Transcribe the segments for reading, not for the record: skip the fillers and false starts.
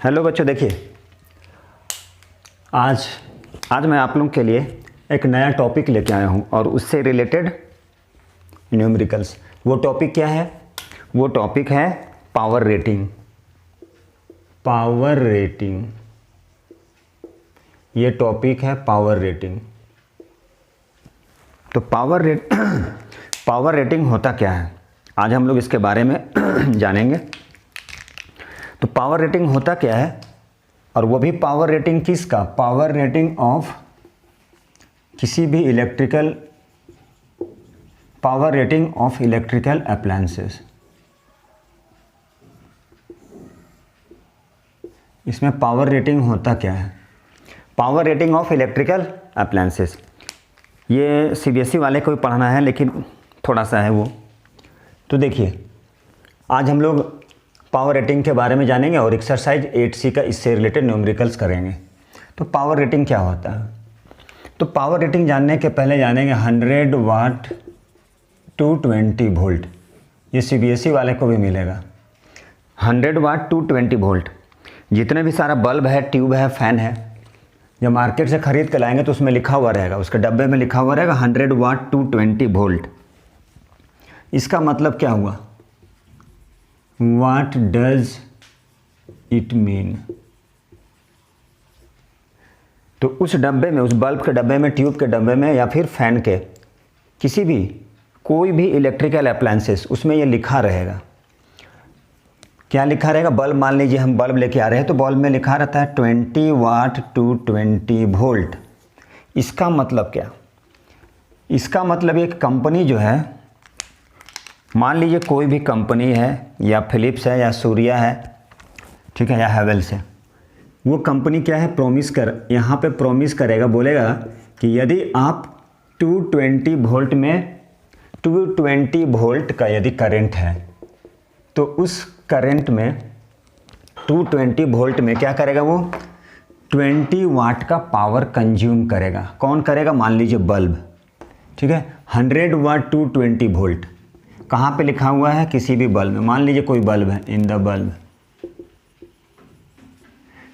Hello बच्चों, देखिए आज आज मैं आप लोगों के लिए एक नया टॉपिक लेके आया हूँ और उससे रिलेटेड न्यूमेरिकल्स। वो टॉपिक क्या है? वो टॉपिक है पावर रेटिंग। पावर रेटिंग, ये टॉपिक है पावर रेटिंग। तो पावर रेटिंग होता क्या है, आज हम लोग इसके बारे में जानेंगे। तो पावर रेटिंग होता क्या है, और वो भी पावर रेटिंग किसका? पावर रेटिंग ऑफ किसी भी power rating of electrical appliances. इसमें पावर रेटिंग होता क्या है? Power rating of electrical appliances, ये सीबीएसई वाले को भी पढ़ना है, लेकिन थोड़ा सा है वो। तो देखिए, आज हम लोग पावर रेटिंग के बारे में जानेंगे और एक्सरसाइज 8C का इससे रिलेटेड न्यूमेरिकल्स करेंगे। तो पावर रेटिंग क्या होता है? तो पावर रेटिंग जानने के पहले जानेंगे 100 वाट टू 20 वोल्ट। ये सीबीएसई वाले को भी मिलेगा। 100 वाट टू 20 वोल्ट। जितने भी सारा बल्ब है, ट्यूब है, फैन है, जब मार्केट से ख़रीद के लाएंगे तो उसमें लिखा हुआ रहेगा, उसके डब्बे में लिखा हुआ रहेगा 100 वाट टू 20 वोल्ट। इसका मतलब क्या हुआ? What does it mean? तो उस डब्बे में, उस बल्ब के डब्बे में, ट्यूब के डब्बे में, या फिर फैन के, किसी भी कोई भी इलेक्ट्रिकल अप्लायंसेस, उसमें ये लिखा रहेगा। क्या लिखा रहेगा? बल्ब, मान लीजिए हम बल्ब लेके आ रहे हैं तो बल्ब में लिखा रहता है 20 वाट टू 20 वोल्ट। इसका मतलब क्या? इसका मतलब एक कंपनी जो है, मान लीजिए कोई भी कंपनी है, या फिलिप्स है, या सूर्या है, ठीक है, या हैवेल्स है। वो कंपनी क्या है, यहाँ पे प्रॉमिस करेगा, बोलेगा कि यदि आप 220 वोल्ट में 220 वोल्ट का यदि करंट है तो उस करंट में 220 वोल्ट में क्या करेगा? वो 20 वाट का पावर कंज्यूम करेगा। कौन करेगा? मान लीजिए बल्ब, ठीक है। 100 वाट टू 20 वोल्ट कहाँ पे लिखा हुआ है? किसी भी बल्ब में। मान लीजिए कोई बल्ब है, इन द बल्ब,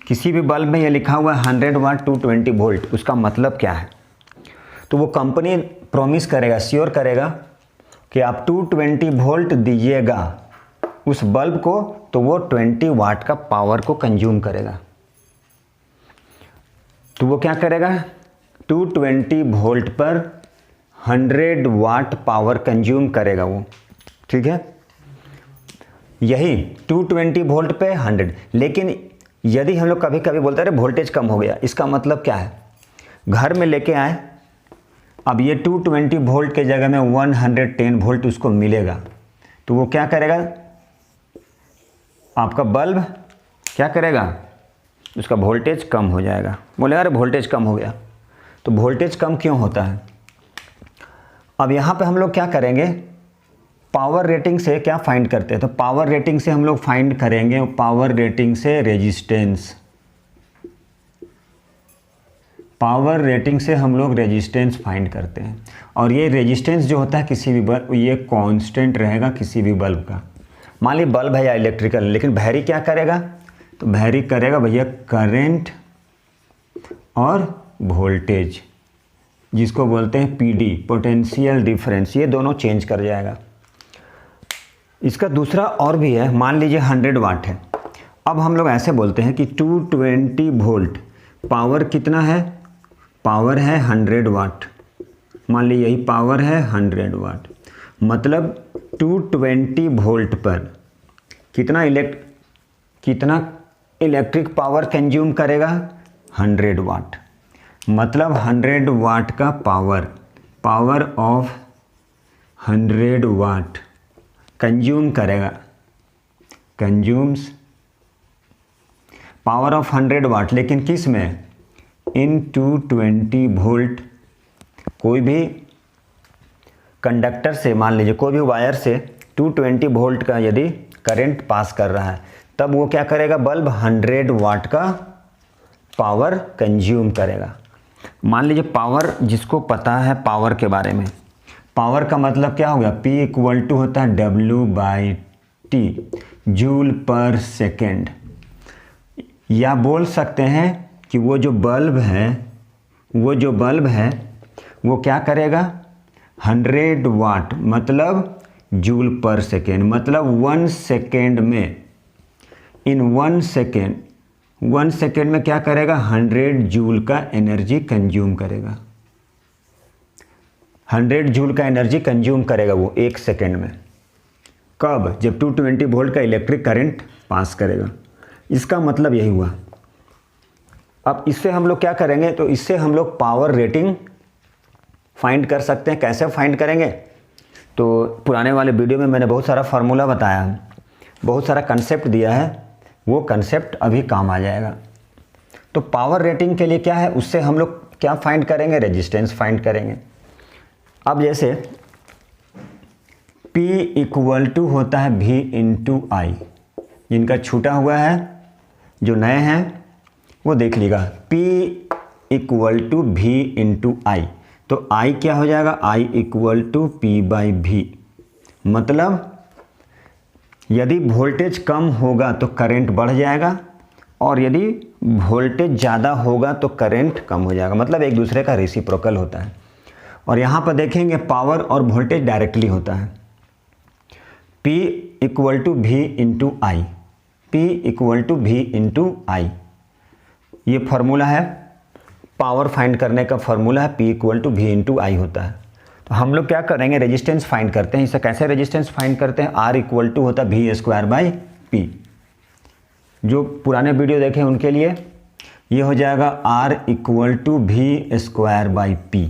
किसी भी बल्ब में ये लिखा हुआ है 100 वाट टू 20 वोल्ट। उसका मतलब क्या है? तो वो कंपनी प्रॉमिस करेगा, श्योर करेगा कि आप 220 वोल्ट दीजिएगा उस बल्ब को, तो वो 20 वाट का पावर को कंज्यूम करेगा। तो वो क्या करेगा? 220 वोल्ट पर 100 वाट पावर कंज्यूम करेगा वो, ठीक है। यही 220 वोल्ट पे 100। लेकिन यदि हम लोग कभी कभी बोलते हैं वोल्टेज कम हो गया, इसका मतलब क्या है? घर में लेके आए, अब ये 220 वोल्ट के जगह में 110 वोल्ट उसको मिलेगा, तो वो क्या करेगा? आपका बल्ब क्या करेगा? उसका वोल्टेज कम हो जाएगा। बोलेगा अरे वोल्टेज कम हो गया। तो वोल्टेज कम क्यों होता है? अब यहाँ पे हम लोग क्या करेंगे? पावर रेटिंग से क्या फाइंड करते हैं? तो पावर रेटिंग से हम लोग फाइंड करेंगे, पावर रेटिंग से रेजिस्टेंस। पावर रेटिंग से हम लोग रेजिस्टेंस फाइंड करते हैं, और ये रेजिस्टेंस जो होता है किसी भी बल्ब, ये कांस्टेंट रहेगा किसी भी बल्ब का। मान लीजिए बल्ब है या इलेक्ट्रिकल, लेकिन वैरी क्या करेगा? तो वैरी करेगा भैया करंट और वोल्टेज, जिसको बोलते हैं पीडी, पोटेंशियल डिफरेंस, ये दोनों चेंज कर जाएगा। इसका दूसरा और भी है, मान लीजिए 100 वाट है। अब हम लोग ऐसे बोलते हैं कि 220 वोल्ट पावर कितना है? पावर है 100 वाट। मान लीजिए यही पावर है 100 वाट, मतलब 220 वोल्ट पर कितना इलेक्ट्रिक पावर कंज्यूम करेगा? 100 वाट। मतलब 100 वाट का पावर ऑफ 100 वाट कंज्यूम करेगा, कंज्यूम्स पावर ऑफ 100 वाट, लेकिन किस में? इन 220 वोल्ट। कोई भी कंडक्टर से, मान लीजिए कोई भी वायर से 220 वोल्ट का यदि करंट पास कर रहा है, तब वो क्या करेगा? बल्ब 100 वाट का पावर कंज्यूम करेगा। मान लीजिए पावर, जिसको पता है पावर के बारे में, पावर का मतलब क्या हो गया? P इक्वल टू होता है W/T, जूल पर सेकेंड। या बोल सकते हैं कि वो जो बल्ब है वो क्या करेगा, 100 वाट मतलब जूल पर सेकेंड, मतलब 1 सेकेंड में, इन 1 सेकेंड में क्या करेगा, 100 जूल का एनर्जी कंज्यूम करेगा। 100 जूल का एनर्जी कंज्यूम करेगा वो 1 सेकेंड में। कब? जब 220 वोल्ट का इलेक्ट्रिक करंट पास करेगा। इसका मतलब यही हुआ। अब इससे हम लोग क्या करेंगे, तो इससे हम लोग पावर रेटिंग फाइंड कर सकते हैं। कैसे फाइंड करेंगे? तो पुराने वाले वीडियो में मैंने बहुत सारा फार्मूला बताया है, बहुत सारा कंसेप्ट दिया है, वो कंसेप्ट अभी काम आ जाएगा। तो पावर रेटिंग के लिए क्या है, उससे हम लोग क्या फाइंड करेंगे, रेजिस्टेंस फाइंड करेंगे। अब जैसे P इक्वल टू होता है V इंटू आई, जिनका छूटा हुआ है, जो नए हैं वो देख लीजिएगा। P equal to V into I, तो I क्या हो जाएगा, I equal to P by V। मतलब यदि वोल्टेज कम होगा तो करंट बढ़ जाएगा, और यदि वोल्टेज ज़्यादा होगा तो करंट कम हो जाएगा, मतलब एक दूसरे का रेसिप्रोकल होता है। और यहाँ पर देखेंगे पावर और वोल्टेज डायरेक्टली होता है। P equal to V into I, P equal to V into I, ये फार्मूला है पावर फाइंड करने का फार्मूला है। P equal to V into I होता है। तो हम लोग क्या करेंगे, रेजिस्टेंस फाइंड करते हैं। इसे कैसे रेजिस्टेंस फाइंड करते हैं, R इक्वल टू होता है V स्क्वायर बाई P। जो पुराने वीडियो देखे उनके लिए ये हो जाएगा R equal to V square by P।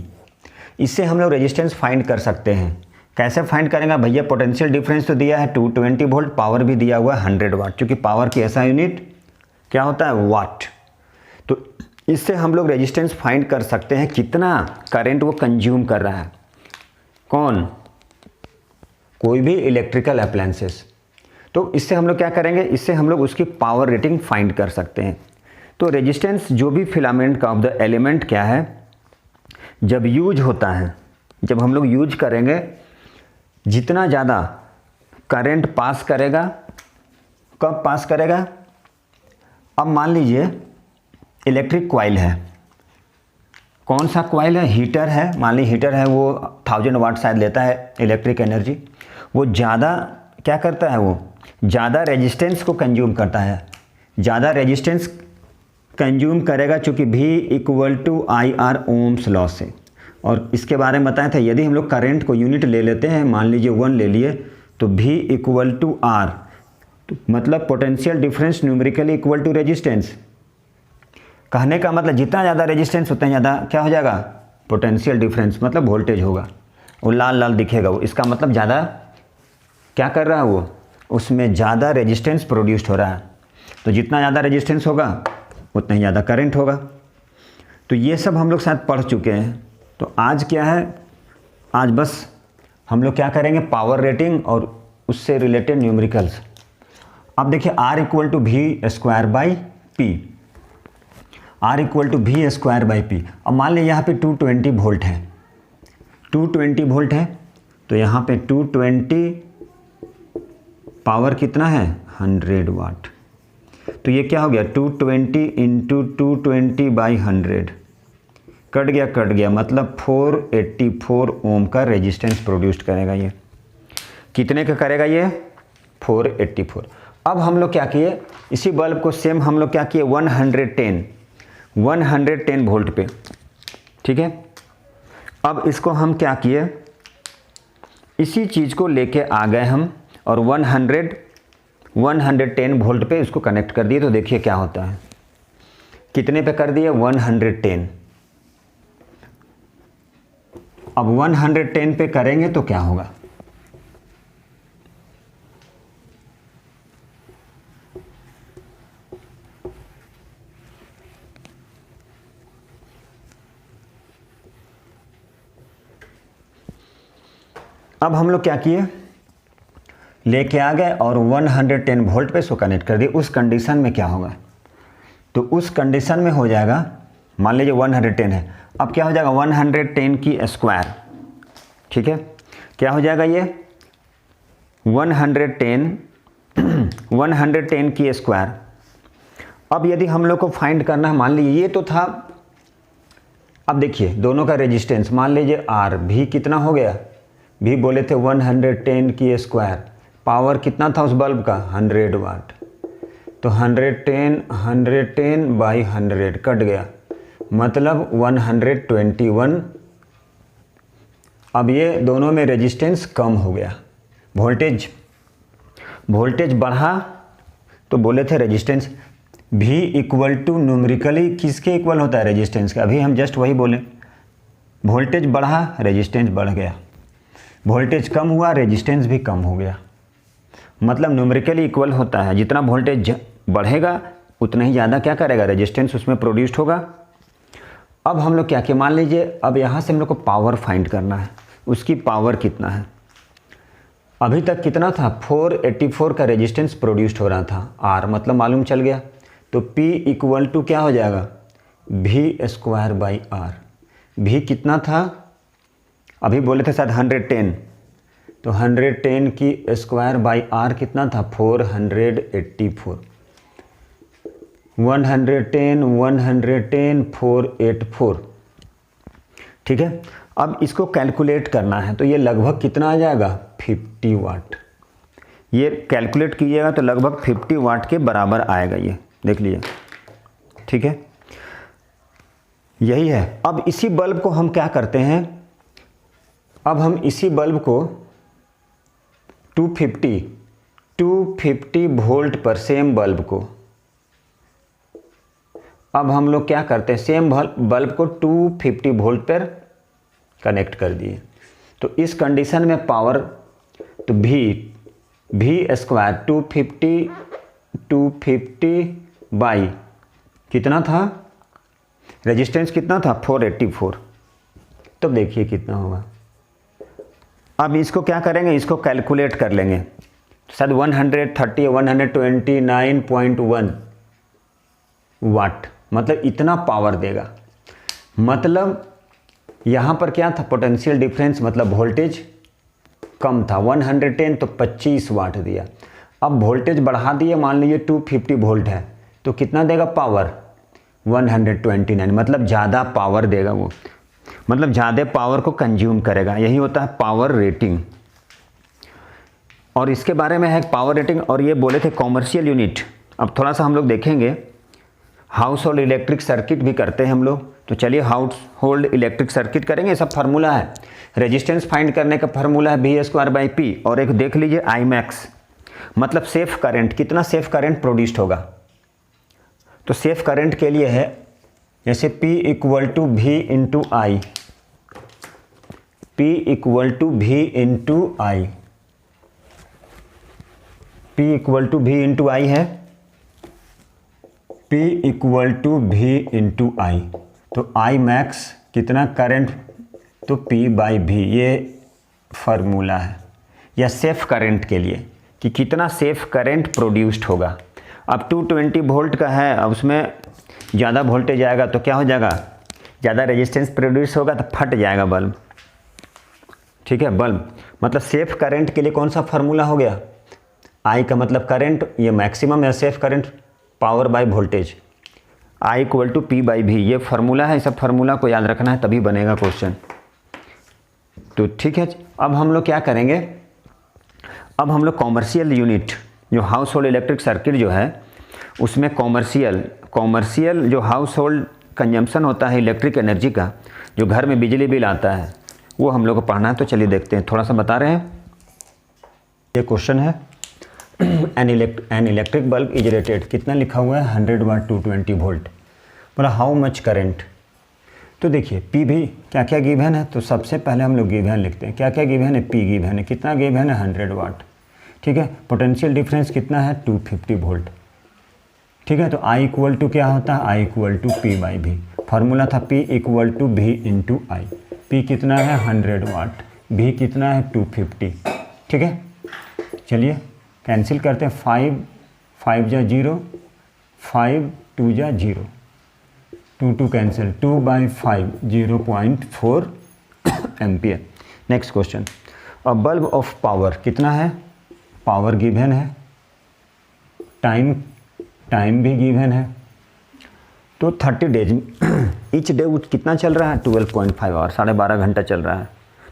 इससे हम लोग रेजिस्टेंस फाइंड कर सकते हैं। कैसे फाइंड करेंगे भैया, पोटेंशियल डिफरेंस तो दिया है 220 वोल्ट, पावर भी दिया हुआ है 100 वाट, क्योंकि पावर की ऐसा यूनिट क्या होता है, वाट। तो इससे हम लोग रेजिस्टेंस फाइंड कर सकते हैं कितना करंट वो कंज्यूम कर रहा है। कौन? कोई भी इलेक्ट्रिकल अप्लायंसेस। तो इससे हम लोग क्या करेंगे, इससे हम लोग उसकी पावर रेटिंग फाइंड कर सकते हैं। तो रेजिस्टेंस जो भी फिलामेंट का ऑफ द एलिमेंट क्या है, जब यूज होता है, जब हम लोग यूज करेंगे, जितना ज़्यादा करंट पास करेगा, कब पास करेगा, अब मान लीजिए इलेक्ट्रिक कॉइल है, कौन सा कॉइल है, हीटर है, मान लीजिए हीटर है, वो 1000 वाट शायद लेता है इलेक्ट्रिक एनर्जी। वो ज़्यादा क्या करता है, वो ज़्यादा रेजिस्टेंस को कंज्यूम करता है, ज़्यादा रेजिस्टेंस कंज्यूम करेगा, चूँकि V equal to I R Ohm's law से। और इसके बारे में बताया था, यदि हम लोग करंट को यूनिट ले लेते हैं, मान लीजिए 1 ले लिए, तो V इक्वल टू R, तो मतलब potential difference numerically equal to resistance. कहने का मतलब जितना ज़्यादा रेजिस्टेंस उतना ज़्यादा क्या हो जाएगा, पोटेंशियल डिफरेंस, मतलब वोल्टेज होगा, वो लाल लाल दिखेगा वो, इसका मतलब ज़्यादा क्या कर रहा है वो, उसमें ज़्यादा रेजिस्टेंस प्रोड्यूस्ड हो रहा है। तो जितना ज़्यादा रेजिस्टेंस होगा उतना ही ज़्यादा करंट होगा। तो ये सब हम लोग शायद पढ़ चुके हैं। तो आज क्या है, आज बस हम लोग क्या करेंगे, पावर रेटिंग और उससे रिलेटेड न्यूमेरिकल्स। अब देखिए R equal to V square by P, R equal to V square by P। अब मान लीजिए यहाँ पे 220 वोल्ट है, 220 वोल्ट है, तो यहाँ पे 220 पावर कितना है, 100 वाट। तो ये क्या हो गया, 220 इंटू 220 बाई 100, कट गया, मतलब 484 ओम का रेजिस्टेंस प्रोड्यूस्ड करेगा। ये कितने का करेगा, ये 484। अब हम लोग क्या किए, इसी बल्ब को सेम हम लोग क्या किए, 110 वोल्ट पे, ठीक है। अब इसको हम क्या किए, इसी चीज़ को लेके आ गए हम और 110 वोल्ट पे इसको कनेक्ट कर दिए। तो देखिए क्या होता है, कितने पे कर दिए, 110। अब 110 पे करेंगे तो क्या होगा, अब हम लोग क्या किए, लेके आ गए और 110 वोल्ट पे इसको कनेक्ट कर दिए। उस कंडीशन में क्या होगा, तो उस कंडीशन में हो जाएगा, मान लीजिए 110 है, अब क्या हो जाएगा 110 की स्क्वायर, ठीक है। क्या हो जाएगा ये 110 की स्क्वायर, अब यदि हम लोग को फाइंड करना है, मान लीजिए ये तो था, अब देखिए दोनों का रेजिस्टेंस, मान लीजिए आर, भी कितना हो गया, भी बोले थे 110 की स्क्वायर, पावर कितना था उस बल्ब का 100 वाट, तो 110 बाई 100 कट गया, मतलब 121। अब ये दोनों में रेजिस्टेंस कम हो गया, वोल्टेज बढ़ा, तो बोले थे रेजिस्टेंस भी इक्वल टू न्यूमेरिकली किसके इक्वल होता है, रेजिस्टेंस का। अभी हम जस्ट वही बोले, वोल्टेज बढ़ा रेजिस्टेंस बढ़ गया, वोल्टेज कम हुआ रेजिस्टेंस भी कम हो गया, मतलब न्यूमेरिकली इक्वल होता है। जितना वोल्टेज बढ़ेगा उतना ही ज़्यादा क्या करेगा, रेजिस्टेंस उसमें प्रोड्यूस्ड होगा। अब हम लोग क्या किया, मान लीजिए अब यहाँ से हम लोग को पावर फाइंड करना है, उसकी पावर कितना है। अभी तक कितना था, 484 का रेजिस्टेंस प्रोड्यूस्ड हो रहा था, आर मतलब मालूम चल गया, तो P इक्वल टू क्या हो जाएगा, भी स्क्वायर बाई आर। भी कितना था, अभी बोले थे शायद 110, तो 110 की स्क्वायर बाई आर कितना था 484, 110 484, ठीक है। अब इसको कैलकुलेट करना है, तो ये लगभग कितना आ जाएगा 50 वाट। ये कैलकुलेट कीजिएगा तो लगभग 50 वाट के बराबर आएगा, ये देख लीजिए, ठीक है, यही है। अब इसी बल्ब को हम क्या करते हैं, अब हम इसी बल्ब को 250 वोल्ट पर, सेम बल्ब को अब हम लोग क्या करते हैं, सेम बल्ब को 250 वोल्ट पर कनेक्ट कर दिए, तो इस कंडीशन में पावर, तो भी स्क्वायर 250 बाई कितना था, रेजिस्टेंस कितना था 484, तो देखिए कितना होगा। अब इसको क्या करेंगे, इसको कैलकुलेट कर लेंगे, शायद 130 129.1 वाट, मतलब इतना पावर देगा। मतलब यहाँ पर क्या था, पोटेंशियल डिफरेंस, मतलब वोल्टेज कम था 110, तो 25 वाट दिया। अब वोल्टेज बढ़ा दिए, मान लीजिए 250 वोल्ट है, तो कितना देगा पावर 129, मतलब ज़्यादा पावर देगा वो, मतलब ज़्यादा पावर को कंज्यूम करेगा, यही होता है पावर रेटिंग। और इसके बारे में है पावर रेटिंग, और ये बोले थे कॉमर्शियल यूनिट। अब थोड़ा सा हम लोग देखेंगे, हाउस होल्ड इलेक्ट्रिक सर्किट भी करते हैं हम लोग, तो चलिए हाउस होल्ड इलेक्ट्रिक सर्किट करेंगे। सब फार्मूला है, रेजिस्टेंस फाइंड करने का फार्मूला है भी स्क्वायर बाई पी, और एक देख लीजिए आई मैक्स, मतलब सेफ करंट, कितना सेफ करंट प्रोड्यूस्ड होगा। तो सेफ करंट के लिए है जैसे P equal to V into I, P equal to V into I, P equal to V into I है, P equal to V into I, तो I max कितना current, तो P बाई भी, ये फार्मूला है या सेफ करंट के लिए कि कितना सेफ करंट प्रोड्यूस्ड होगा। अब 220 वोल्ट का है, अब उसमें ज़्यादा वोल्टेज आएगा तो क्या हो जाएगा, ज़्यादा रेजिस्टेंस प्रोड्यूस होगा तो फट जाएगा बल्ब, ठीक है। बल्ब मतलब सेफ करंट के लिए कौन सा फार्मूला हो गया, आई का मतलब करंट, ये मैक्सिमम है safe current, power by voltage, I equal to P by भी, ये फार्मूला है। सब फार्मूला को याद रखना है तभी बनेगा क्वेश्चन। तो ठीक है, अब हम लोग क्या करेंगे, अब हम लोग कॉमर्शियल यूनिट, जो हाउस होल्ड इलेक्ट्रिक सर्किट जो है उसमें कॉमर्शियल जो हाउस होल्ड कंजम्पशन होता है इलेक्ट्रिक एनर्जी का, जो घर में बिजली बिल आता है, वो हम लोग को पढ़ना है। तो चलिए देखते हैं, थोड़ा सा बता रहे हैं। ये क्वेश्चन है, an electric bulb is rated, कितना लिखा हुआ है 100 वाट 220 वोल्ट, बोला हाउ मच करंट। तो देखिए पी भी क्या क्या गिवन है, तो सबसे पहले हम लोग गिवन लिखते हैं, क्या क्या गिवन है, पी गिवन है, कितना गिवन है 100 वाट, ठीक है। पोटेंशियल डिफरेंस कितना है 250 वोल्ट, ठीक है। तो आई इक्वल टू क्या होता है, आई इक्वल टू पी बाई भी, फार्मूला था P equal to V into I, P कितना है 100 वाट, भी कितना है 250, ठीक है। चलिए कैंसिल करते हैं, 5 जा 0, 5 2 जा 0, 2 cancel, 2/5 0.4 ampere. Next question, a bulb of power कितना है, पावर गिवन है, टाइम भी गिवन है, तो 30 डेज ईच डे कितना चल रहा है, 12.5 आवर, 12.5 घंटा चल रहा है।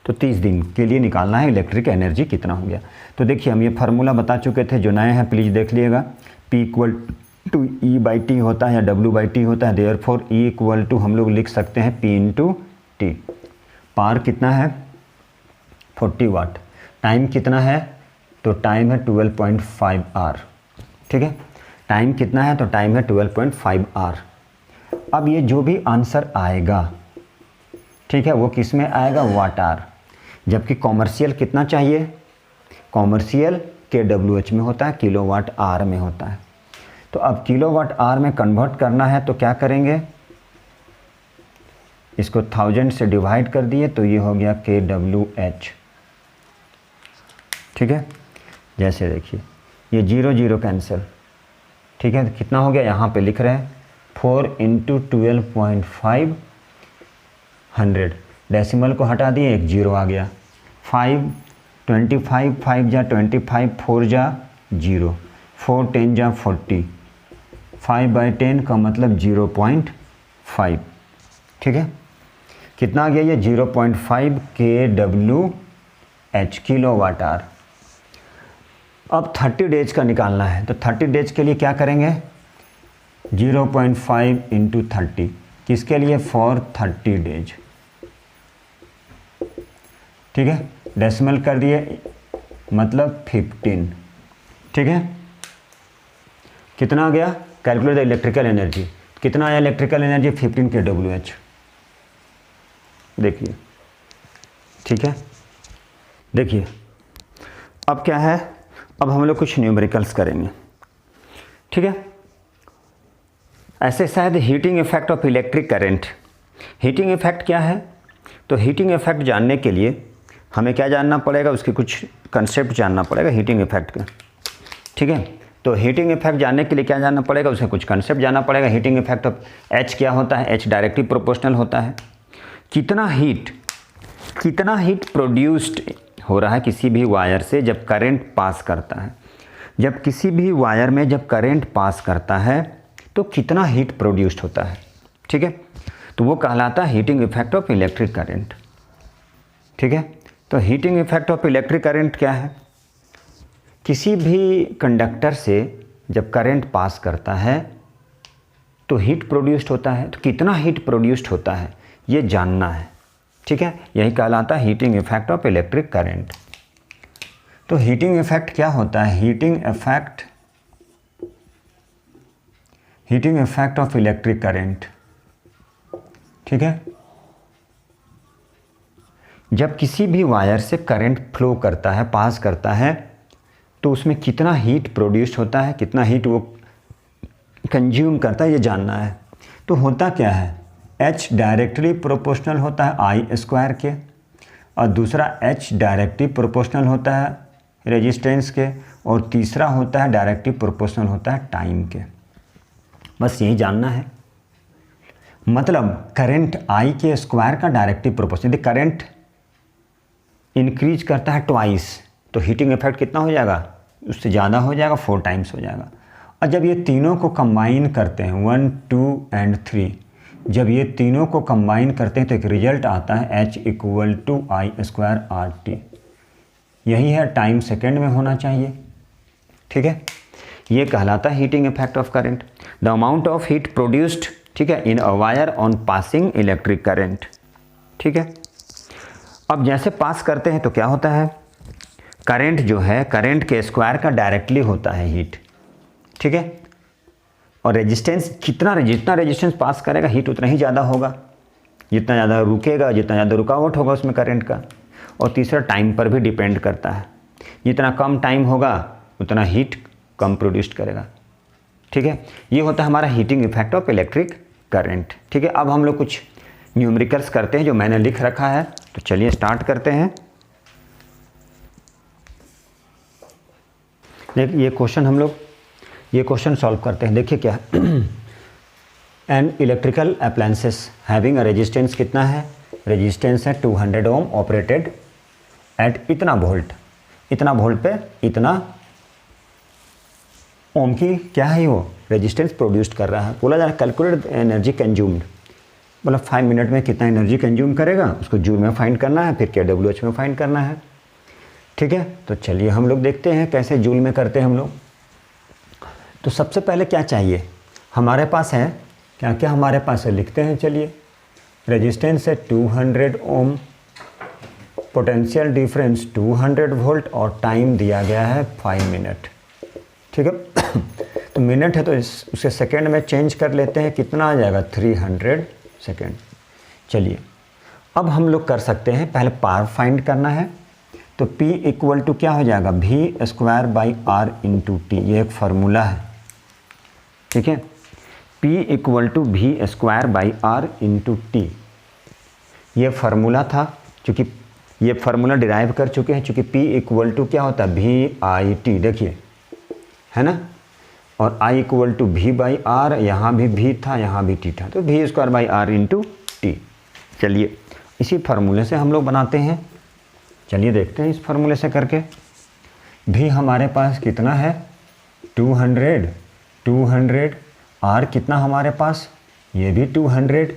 तो 30 दिन के लिए निकालना है इलेक्ट्रिक एनर्जी कितना हो गया। तो देखिए हम ये फार्मूला बता चुके थे, जो नए हैं प्लीज़ देख लीजिएगा। P = E/T होता है या W/T होता है, देयरफॉर E = हम लोग लिख सकते हैं P × T। पावर कितना है 40 वाट, टाइम कितना है, तो टाइम है 12.5 आवर, ठीक है। टाइम कितना है, तो टाइम है 12.5 आवर। अब ये जो भी आंसर आएगा, ठीक है, वो किस में आएगा, वाट आवर। जबकि कॉमर्शियल कितना चाहिए, कॉमर्शियल kWh में होता है, किलोवाट आवर में होता है। तो अब किलोवाट आवर में कन्वर्ट करना है तो क्या करेंगे, इसको 1000 से डिवाइड कर दिए तो ये हो गया kWh, ठीक है। जैसे देखिए ये 0 0 कैंसिल, ठीक है, तो कितना हो गया, यहाँ पे लिख रहे हैं 4 × 12.5 100, डेसिमल को हटा दिए, एक 0 आ गया। 5 25 5 जा 25, 4 जा 0, 4 10 जा 40, 5/10 का मतलब 0.5, ठीक है। कितना आ गया ये 0.5 kWh, किलोवाट आवर। अब 30 डेज का निकालना है, तो 30 डेज के लिए क्या करेंगे, 0.5 × 30, किसके लिए, फॉर 30 डेज, ठीक है। डेसिमल कर दिए मतलब 15, ठीक है। कितना आ गया, कैलकुलेट द इलेक्ट्रिकल एनर्जी, कितना आया इलेक्ट्रिकल एनर्जी, 15 kWh, देखिए, ठीक है। देखिए अब क्या है, अब हम लोग कुछ न्यूमेरिकल्स करेंगे, ठीक है। ऐसे शायद heating effect of electric current. Heating effect क्या है, तो हीटिंग इफेक्ट जानने के लिए हमें क्या जानना पड़ेगा, उसके कुछ कंसेप्ट जानना पड़ेगा हीटिंग इफेक्ट का, ठीक है। तो हीटिंग इफेक्ट जानने के लिए क्या जानना पड़ेगा, उसके कुछ कंसेप्ट जानना पड़ेगा। हीटिंग इफेक्ट ऑफ H क्या होता है, H डायरेक्टली प्रोपोर्शनल होता है, कितना हीट प्रोड्यूस्ड हो रहा है किसी भी वायर से जब करंट पास करता है। जब किसी भी वायर में जब करंट पास करता है तो कितना हीट प्रोड्यूस्ड होता है, ठीक है। तो वो कहलाता है heating effect of electric current, ठीक है। तो heating effect of electric current क्या है, किसी भी कंडक्टर से जब करंट पास करता है तो हीट प्रोड्यूस्ड होता है, तो कितना हीट प्रोड्यूस्ड होता है ये जानना है, ठीक है। यही कहलाता है heating effect of electric current. तो हीटिंग इफेक्ट क्या होता है, heating effect of electric current, ठीक है। जब किसी भी वायर से करंट फ्लो करता है, पास करता है, तो उसमें कितना हीट प्रोड्यूस्ड होता है, कितना हीट वो कंज्यूम करता है, ये जानना है। तो होता क्या है, H डायरेक्टली प्रोपोर्शनल होता है I² के, और दूसरा H डायरेक्टली प्रोपोर्शनल होता है रेजिस्टेंस के, और तीसरा होता है डायरेक्टली प्रोपोर्शनल होता है टाइम के। बस यही जानना है, मतलब करंट I के स्क्वायर का डायरेक्टली प्रोपोर्शनल। यदि करंट इंक्रीज करता है ट्वाइस तो हीटिंग इफेक्ट कितना हो जाएगा, उससे ज़्यादा हो जाएगा, 4 टाइम्स हो जाएगा। और जब ये तीनों को कंबाइन करते हैं 1 2 और 3, जब ये तीनों को कंबाइन करते हैं तो एक रिजल्ट आता है H = I² RT। यही है, टाइम सेकेंड में होना चाहिए, ठीक है। ये कहलाता है heating effect of current. The amount of heat produced, ठीक है, in a wire on passing electric current, ठीक है। अब जैसे पास करते हैं तो क्या होता है, करंट जो है करंट के स्क्वायर का डायरेक्टली होता है हीट, ठीक है। और रेजिस्टेंस जितना रेजिस्टेंस पास करेगा हीट उतना ही ज़्यादा होगा, जितना ज़्यादा रुकेगा, जितना ज़्यादा रुकावट होगा उसमें करंट का। और तीसरा टाइम पर भी डिपेंड करता है, जितना कम टाइम होगा उतना हीट कम प्रोड्यूस करेगा, ठीक है। ये होता है हमारा heating effect of electric current, ठीक है। अब हम लोग कुछ न्यूमेरिकल्स करते हैं जो मैंने लिख रखा है, तो चलिए स्टार्ट करते हैं। देखिए ये क्वेश्चन सॉल्व करते हैं। देखिए क्या an electrical appliances having a resistance कितना है, रेजिस्टेंस है 200 ओम ऑपरेटेड एट इतना वोल्ट पे इतना ओम की क्या है वो रेजिस्टेंस प्रोड्यूस्ड कर रहा है। बोला जा रहा है कैलकुलेट एनर्जी कंज्यूम्ड, मतलब 5 मिनट में कितना एनर्जी कंज्यूम करेगा उसको जूल में फाइंड करना है, फिर kWh में फाइंड करना है। ठीक है, तो चलिए हम लोग देखते हैं कैसे जूल में करते हैं हम लोग। तो सबसे पहले क्या चाहिए हमारे पास है, क्या क्या हमारे पास है लिखते हैं। चलिए, रेजिस्टेंस है 200 ओम, पोटेंशियल डिफरेंस 200 वोल्ट और टाइम दिया गया है 5 मिनट। ठीक है, तो मिनट है तो उसे सेकेंड में चेंज कर लेते हैं, कितना आ जाएगा 300 सेकेंड। चलिए अब हम लोग कर सकते हैं, पहले पावर फाइंड करना है। तो P इक्वल टू क्या हो जाएगा, V square by R into t, ये एक फार्मूला है। ठीक है, P equal to V square by R into t, ये फार्मूला था। चूँकि ये फार्मूला डिराइव कर चुके हैं, चूँकि P इक्वल टू क्या होता है VIT, देखिए है ना, और I equal to V by R, यहाँ भी V था यहाँ भी T था, तो V square by R into T. चलिए इसी फार्मूले से हम लोग बनाते हैं। चलिए देखते हैं इस फार्मूले से करके। V हमारे पास कितना है 200, R कितना हमारे पास, ये भी 200।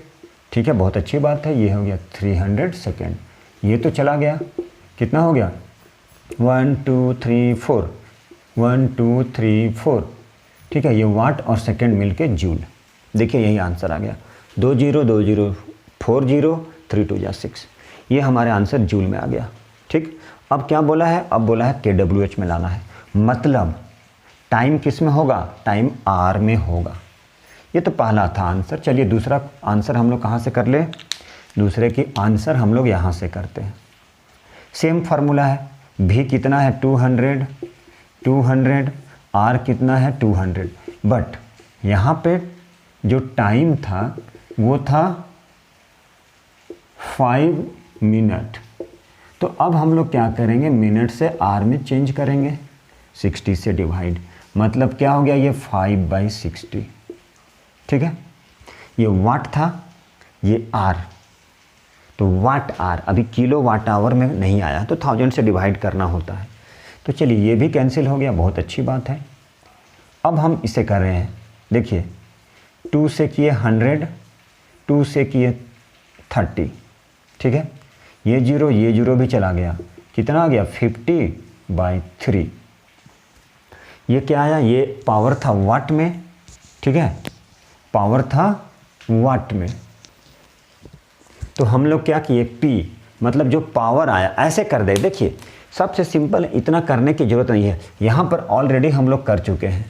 ठीक है, बहुत अच्छी बात है, ये हो गया 300 सेकेंड। ये तो चला गया, कितना हो गया 1 2 3 4, 1 2 3 4। ठीक है, ये वाट और सेकेंड मिलके जूल। देखिए यही आंसर आ गया, 2 0 2 0 4 0 3 2 जा 6, ये हमारे आंसर जूल में आ गया। ठीक, अब क्या बोला है, अब बोला है kWh में लाना है, मतलब टाइम किस में होगा, टाइम R में होगा। ये तो पहला था आंसर। चलिए दूसरा आंसर हम लोग कहाँ से कर ले, दूसरे की आंसर हम लोग यहाँ से करते हैं। सेम फार्मूला है, V कितना है 200, R कितना है 200, बट यहाँ पे जो टाइम था वो था 5 मिनट। तो अब हम लोग क्या करेंगे, मिनट से R में चेंज करेंगे, 60 से डिवाइड, मतलब क्या हो गया ये 5/60। ठीक है, ये वाट था, ये R, तो वाट R अभी किलो वाट आवर में नहीं आया, तो 1000 से डिवाइड करना होता है। तो चलिए ये भी कैंसिल हो गया, बहुत अच्छी बात है। अब हम इसे कर रहे हैं, देखिए 2 से किए 100, 2 से किए 30। ठीक है, ये जीरो भी चला गया, कितना आ गया 50/3। ये क्या आया, ये पावर था वाट में। ठीक है, पावर था वाट में, तो हम लोग क्या किए P मतलब जो पावर आया ऐसे कर दे। देखिए सबसे सिंपल, इतना करने की ज़रूरत नहीं है, यहाँ पर ऑलरेडी हम लोग कर चुके हैं।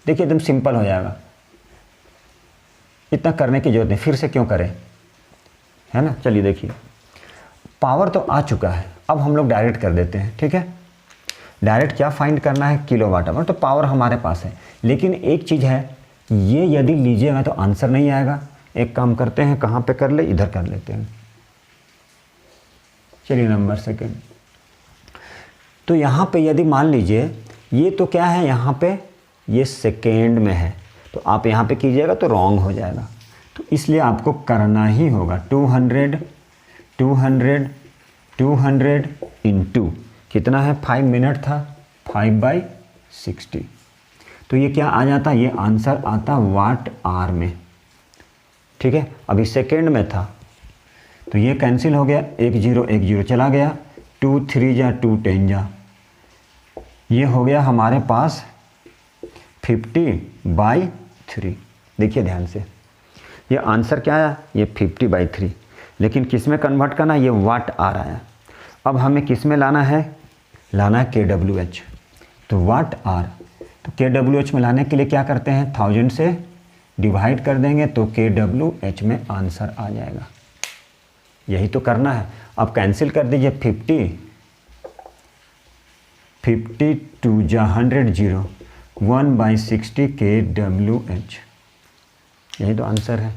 देखिए एकदम सिंपल हो जाएगा, इतना करने की ज़रूरत नहीं, फिर से क्यों करें, है ना। चलिए देखिए पावर तो आ चुका है, अब हम लोग डायरेक्ट कर देते हैं। ठीक है, डायरेक्ट क्या फाइंड करना है, किलोवाट आवर, तो पावर हमारे पास है। लेकिन एक चीज़ है, ये यदि लीजिएगा तो आंसर नहीं आएगा। एक काम करते हैं, कहाँ पे कर ले, इधर कर लेते हैं। चलिए नंबर सेकेंड, तो यहाँ पे यदि मान लीजिए ये तो क्या है, यहाँ पे ये सेकेंड में है, तो आप यहाँ पे कीजिएगा तो रॉन्ग हो जाएगा, तो इसलिए आपको करना ही होगा 200 इंटू कितना है 5 मिनट था, 5/60। तो ये क्या आ जाता, ये आंसर आता वाट आर में। ठीक है, अभी सेकेंड में था तो ये कैंसिल हो गया, 1 0 चला गया, 2 3 जा 2 10 जा, ये हो गया हमारे पास 50/3। देखिए ध्यान से, ये आंसर क्या आया, ये 50/3, लेकिन किस में कन्वर्ट करना, ये वाट आ रहा है। अब हमें किस में लाना है, लाना है kWh, तो वाट आर, तो kWh में लाने के लिए क्या करते हैं, 1000 से डिवाइड कर देंगे तो kWh में आंसर आ जाएगा। यही तो करना है। अब कैंसिल कर दीजिए, 52 जा 100 0, 1/60 kWh, यही तो आंसर है।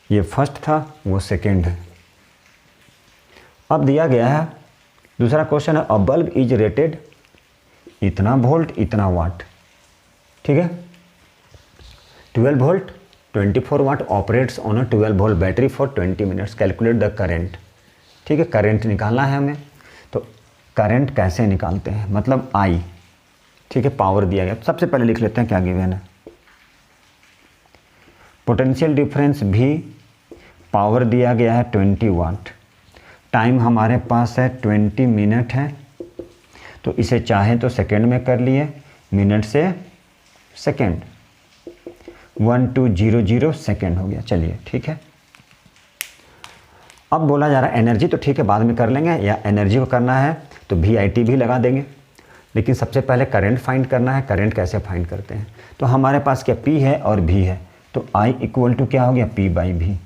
ये फर्स्ट था, वो सेकेंड है। अब दिया गया है दूसरा क्वेश्चन है, अ बल्ब इज रेटेड इतना वोल्ट इतना वाट। ठीक है, 12 volt 24 watt operates on a 12 volt battery for 20 minutes, calculate the current. ठीक है, करंट निकालना है हमें, तो करंट कैसे निकालते हैं, मतलब आई, ठीक है, पावर दिया गया। सबसे पहले लिख लेते हैं क्या गिवन है। पोटेंशियल डिफरेंस भी, पावर दिया गया है 20 वाट, टाइम हमारे पास है 20 मिनट है, तो इसे चाहे तो सेकेंड में कर लिए, मिनट से सेकेंड, 1200 सेकेंड हो गया। चलिए ठीक है। अब बोला जा रहा है एनर्जी, तो ठीक है बाद में कर लेंगे, या एनर्जी को करना है तो VIT भी लगा देंगे, लेकिन सबसे पहले करंट फाइंड करना है। करंट कैसे फाइंड करते हैं, तो हमारे पास क्या P है और V है, तो I इक्वल टू क्या हो गया P/V।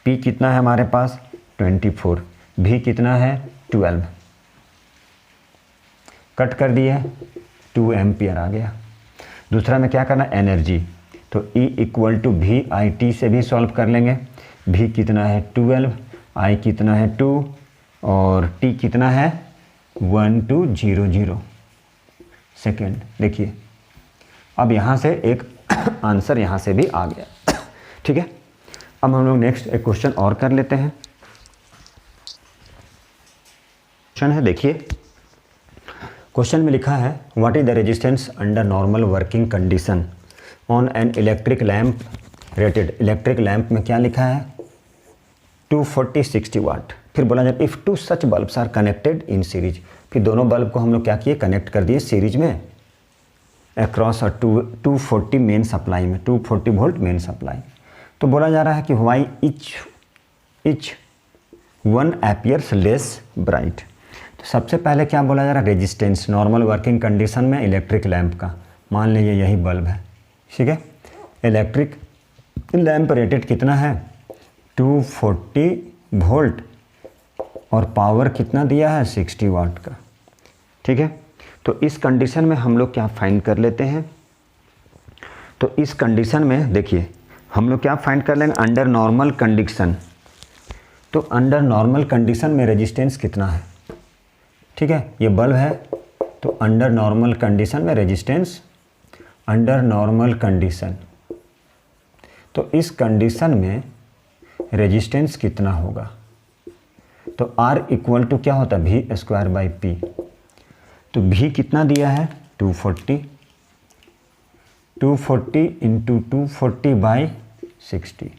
P कितना है हमारे पास 24, V कितना है 12, कट कर दिए 2 एम्पियर आ गया। दूसरा में क्या करना है एनर्जी, तो E इक्वल टू VIT से भी सॉल्व कर लेंगे। V कितना है 12, I कितना है 2 और T कितना है 1200 सेकेंड। देखिए अब यहाँ से एक आंसर यहाँ से भी आ गया, ठीक है। अब हम लोग नेक्स्ट एक क्वेश्चन और कर लेते हैं। क्वेश्चन है, देखिए क्वेश्चन में लिखा है what is the resistance under normal working condition on an electric lamp rated. Electric lamp में क्या लिखा है 240-60 वाट। फिर बोला जाए if two such bulbs are connected in series, फिर दोनों बल्ब को हम लोग क्या किए कनेक्ट कर दिए सीरीज में अक्रॉस 240 मेन सप्लाई में, 240 वोल्ट मेन सप्लाई। तो बोला जा रहा है कि which 1 appears less bright. तो सबसे पहले क्या बोला जा रहा है रेजिस्टेंस नॉर्मल वर्किंग कंडीशन में इलेक्ट्रिक लैंप का, मान लीजिए यही बल्ब है, ठीक है। इलेक्ट्रिक लैंप रेटेड कितना है 240 वोल्ट और पावर कितना दिया है 60 वाट का, ठीक है। तो इस कंडीशन में हम लोग क्या फाइंड कर लेते हैं, तो इस कंडीशन में देखिए हम लोग क्या फाइंड कर लेंगे अंडर नॉर्मल कंडीशन। तो अंडर नॉर्मल कंडीशन में रेजिस्टेंस कितना है, ठीक है, ये बल्ब है, तो अंडर नॉर्मल कंडीशन में रेजिस्टेंस, अंडर नॉर्मल कंडीशन, तो इस कंडीशन में रेजिस्टेंस कितना होगा, तो R इक्वल टू क्या होता है V²/P। तो V कितना दिया है 240 इंटू 240/60,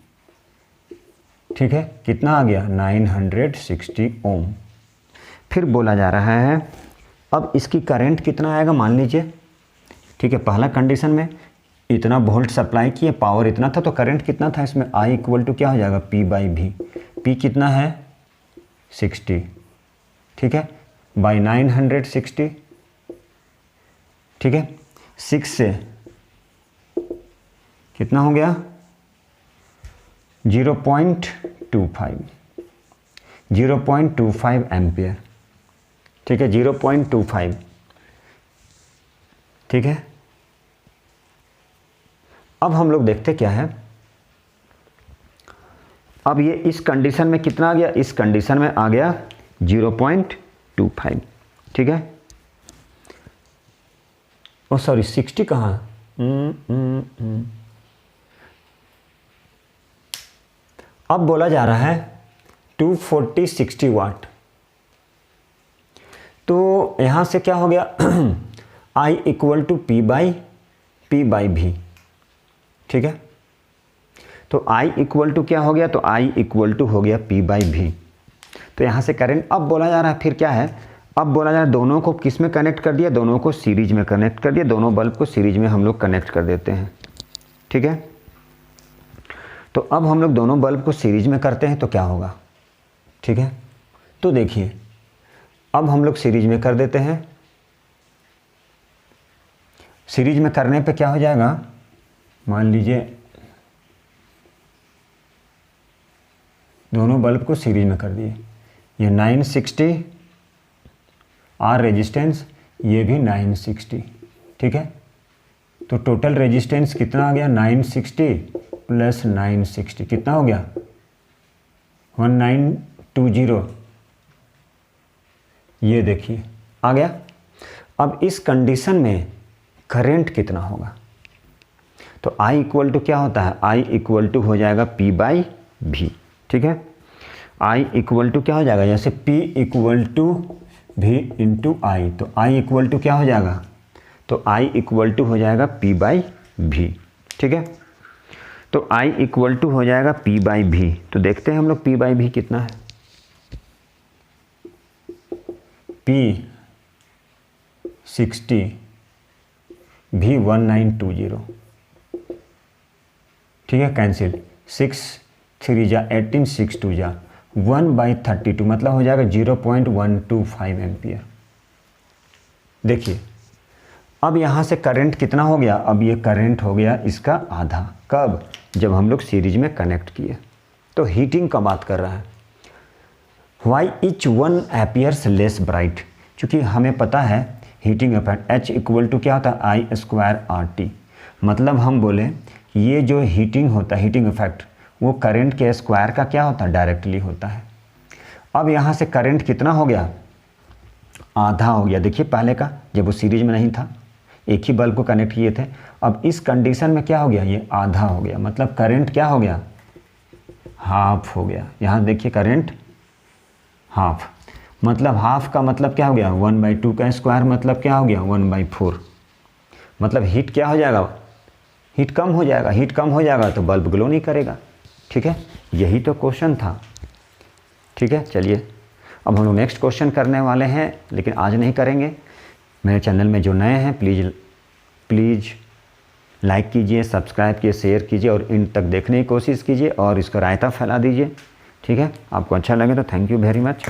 ठीक है, कितना आ गया 960 ओम। फिर बोला जा रहा है अब इसकी करंट कितना आएगा मान लीजिए, ठीक है, पहला कंडीशन में इतना वोल्ट सप्लाई किए, पावर इतना था, तो करंट कितना था इसमें I इक्वल टू क्या हो जाएगा P/V। P कितना है 60, ठीक है, बाई 960, ठीक है, 6 से कितना हो गया 0.25 एम्पियर, ठीक है, 0.25, ठीक है। अब हम लोग देखते क्या है, अब ये इस कंडीशन में कितना आ गया, इस कंडीशन में आ गया 0.25, ठीक है। ओ सॉरी 60 कहाँ, अब बोला जा रहा है 240-60 वाट। तो यहाँ से क्या हो गया I इक्वल टू P/V, ठीक है। तो I इक्वल टू क्या हो गया, तो I इक्वल टू हो गया P/V। तो यहाँ से करंट, अब बोला जा रहा है फिर क्या है, अब बोला जा रहा है दोनों को किस में कनेक्ट कर दिया, दोनों को सीरीज में कनेक्ट कर दिया, दोनों बल्ब को सीरीज में हम लोग कनेक्ट कर देते हैं, ठीक है। तो अब हम लोग दोनों बल्ब को सीरीज में करते हैं तो क्या होगा, ठीक है। तो देखिए अब हम लोग सीरीज में कर देते हैं, सीरीज में करने पे क्या हो जाएगा, मान लीजिए दोनों बल्ब को सीरीज में कर दिए, ये 960 R रेजिस्टेंस, ये भी 960, ठीक है। तो टोटल रेजिस्टेंस कितना आ गया 960 प्लस 960 कितना हो गया 1920, ये देखिए आ गया। अब इस कंडीशन में करंट कितना होगा, तो I इक्वल टू क्या होता है, I इक्वल टू हो जाएगा P/V, ठीक है। I इक्वल टू क्या हो जाएगा, जैसे P equal to V into I, तो I इक्वल टू क्या हो जाएगा, तो I इक्वल टू हो जाएगा P बाई V। ठीक है, तो I इक्वल टू हो जाएगा P बाई V। तो देखते हैं हम लोग P बाई V कितना है। P 60, V 1920। ठीक है, कैंसिल, 6 3 जा 18, 6 2 जा 1/32, मतलब हो जाएगा 0.125 एम्पियर। देखिए अब यहाँ से करंट कितना हो गया, अब ये करंट हो गया इसका आधा। कब, जब हम लोग सीरीज में कनेक्ट किए। तो हीटिंग का बात कर रहा है। Which one appears less bright, क्योंकि हमें पता है heating effect H equal to क्या होता है, आई स्क्वायर RT। मतलब हम बोले ये जो हीटिंग होता है, हीटिंग इफेक्ट, वो करंट के स्क्वायर का क्या होता है, डायरेक्टली होता है। अब यहाँ से करंट कितना हो गया, आधा हो गया। देखिए पहले का जब वो सीरीज में नहीं था, एक ही बल्ब को कनेक्ट किए थे, अब इस कंडीशन में क्या हो गया, ये आधा हो गया। मतलब करंट क्या हो गया, हाफ हो गया। यहाँ देखिए करंट हाफ, मतलब हाफ का मतलब क्या हो गया, 1/2 का स्क्वायर मतलब क्या हो गया, 1/4। मतलब हीट क्या हो जाएगा, हीट कम हो जाएगा। हीट कम हो जाएगा तो बल्ब ग्लो नहीं करेगा। ठीक है, यही तो क्वेश्चन था। ठीक है, चलिए अब हम लोग नेक्स्ट क्वेश्चन करने वाले हैं, लेकिन आज नहीं करेंगे। मेरे चैनल में जो नए हैं प्लीज़ लाइक कीजिए, सब्सक्राइब कीजिए, शेयर कीजिए और इन तक देखने की कोशिश कीजिए और इसका रायता फैला दीजिए। ठीक है, आपको अच्छा लगे तो थैंक यू वेरी मच।